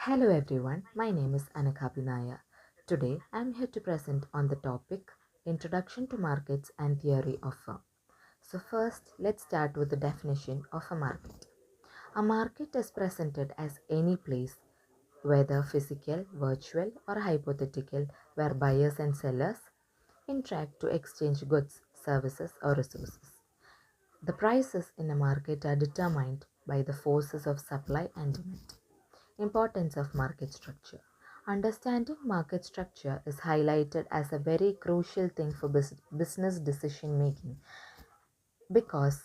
Hello everyone, my name is Anaka Binaya. Today I am here to present on the topic Introduction to Markets and Theory of Firm. So first, let's start with the definition of a market. A market is presented as any place, whether physical, virtual or hypothetical, where buyers and sellers interact to exchange goods, services or resources. The prices in a market are determined by the forces of supply and demand. Importance of market structure. Understanding market structure is highlighted as a very crucial thing for business decision making because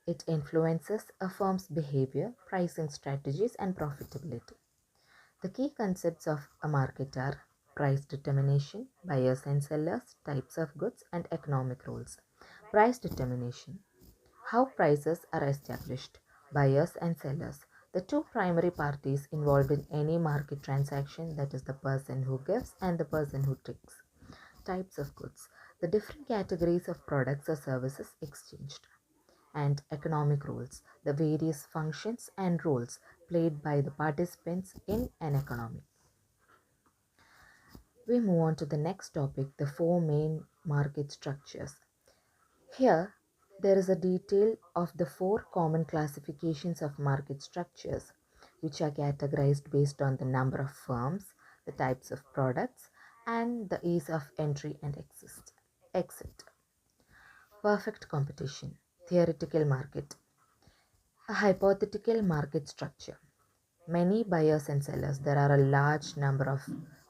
it influences a firm's behavior, pricing strategies, and profitability. The key concepts of a market are price determination, buyers and sellers, types of goods, and economic rules. Price determination. How prices are established. Buyers and sellers. The two primary parties involved in any market transaction, that is, the person who gives and the person who takes. Types of goods. The different categories of products or services exchanged. And economic rules. The various functions and roles played by the participants in an economy. We move on to the next topic, the four main market structures. Here, there is a detail of the four common classifications of market structures, which are categorized based on the number of firms, the types of products, and the ease of entry and exit. Perfect competition. Theoretical market. A hypothetical market structure. Many buyers and sellers. There are a large number of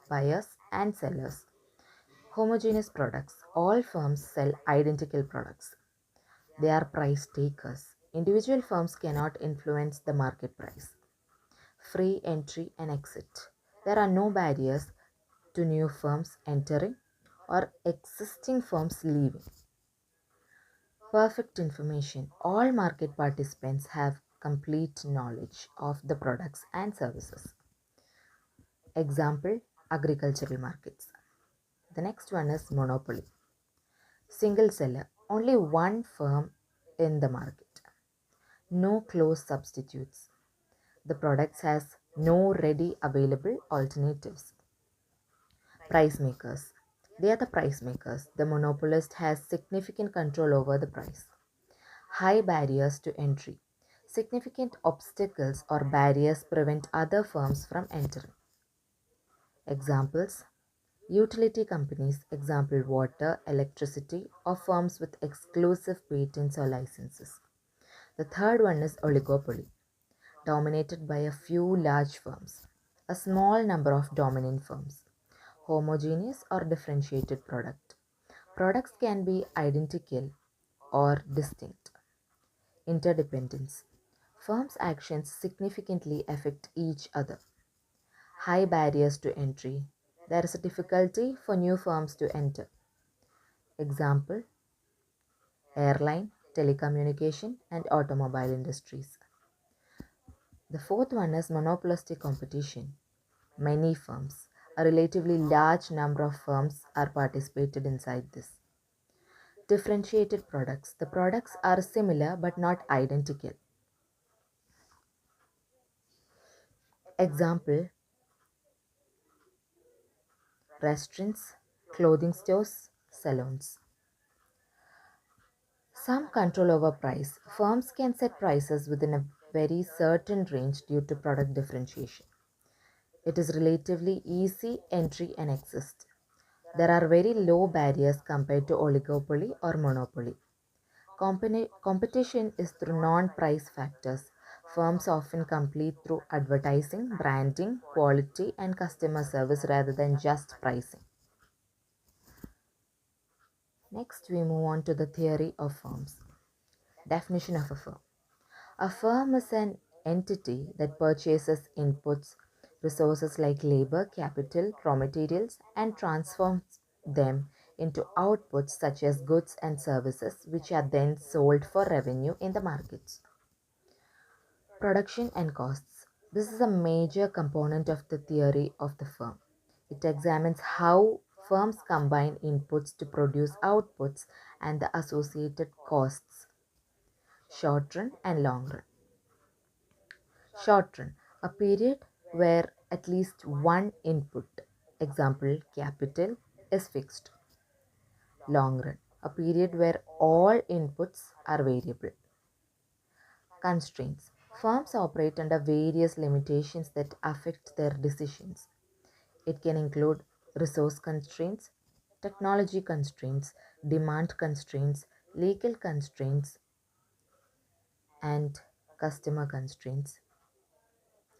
buyers and sellers. Homogeneous products. All firms sell identical products. They are price takers. Individual firms cannot influence the market price. Free entry and exit. There are no barriers to new firms entering or existing firms leaving. Perfect information. All market participants have complete knowledge of the products and services. Example, agricultural markets. The next one is monopoly. Single seller. Only one firm in the market. No close substitutes. The products has no ready available alternatives. Price makers. They are the price makers. The monopolist has significant control over the price. High barriers to entry. Significant obstacles or barriers prevent other firms from entering. Examples. Utility companies, example water, electricity, or firms with exclusive patents or licenses. The third one is oligopoly, dominated by a few large firms, a small number of dominant firms. Homogeneous or differentiated product. Products can be identical or distinct. Interdependence. Firms' actions significantly affect each other. High barriers to entry. There is a difficulty for new firms to enter. Example, airline, telecommunication, and automobile industries. The fourth one is monopolistic competition. Many firms, a relatively large number of firms are participated inside this. Differentiated products. The products are similar but not identical. Example, restaurants, clothing stores, salons. Some control over price. Firms can set prices within a very certain range due to product differentiation. It is relatively easy entry and exist. There are very low barriers compared to oligopoly or monopoly. Competition is through non-price factors. Firms often compete through advertising, branding, quality, and customer service rather than just pricing. Next, we move on to the theory of firms. Definition of a firm. A firm is an entity that purchases inputs, resources like labor, capital, raw materials, and transforms them into outputs such as goods and services, which are then sold for revenue in the markets. Production and costs. This is a major component of the theory of the firm. It examines how firms combine inputs to produce outputs and the associated costs, short run and long run. Short run, a period where at least one input, example capital, is fixed. Long run, a period where all inputs are variable. Constraints. Firms operate under various limitations that affect their decisions. It can include resource constraints, technology constraints, demand constraints, legal constraints, and customer constraints,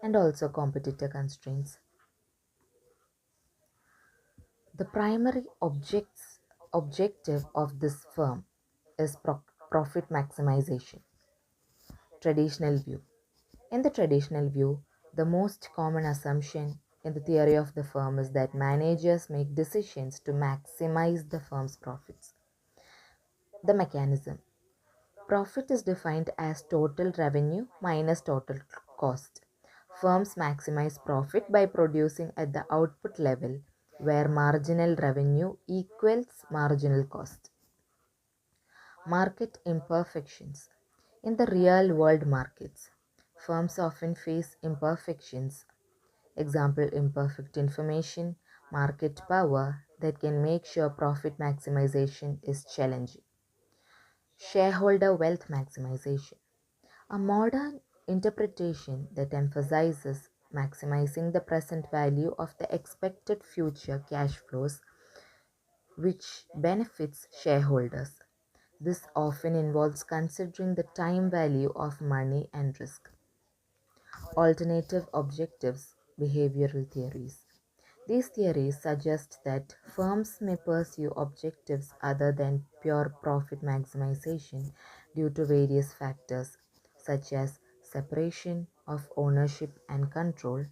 and also competitor constraints. The primary objective of this firm is profit maximization. Traditional view. In the traditional view, the most common assumption in the theory of the firm is that managers make decisions to maximize the firm's profits. The mechanism. Profit is defined as total revenue minus total cost. Firms maximize profit by producing at the output level where marginal revenue equals marginal cost. Market imperfections. In the real world markets, firms often face imperfections. Example imperfect information, market power that can make sure profit maximization is challenging. Shareholder wealth maximization. A modern interpretation that emphasizes maximizing the present value of the expected future cash flows, which benefits shareholders. This often involves considering the time value of money and risk. Alternative objectives, behavioral theories. These theories suggest that firms may pursue objectives other than pure profit maximization due to various factors such as separation of ownership and control,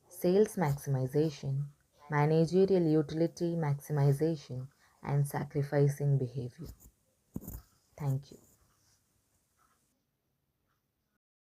sales maximization, managerial utility maximization, and sacrificing behavior. Thank you.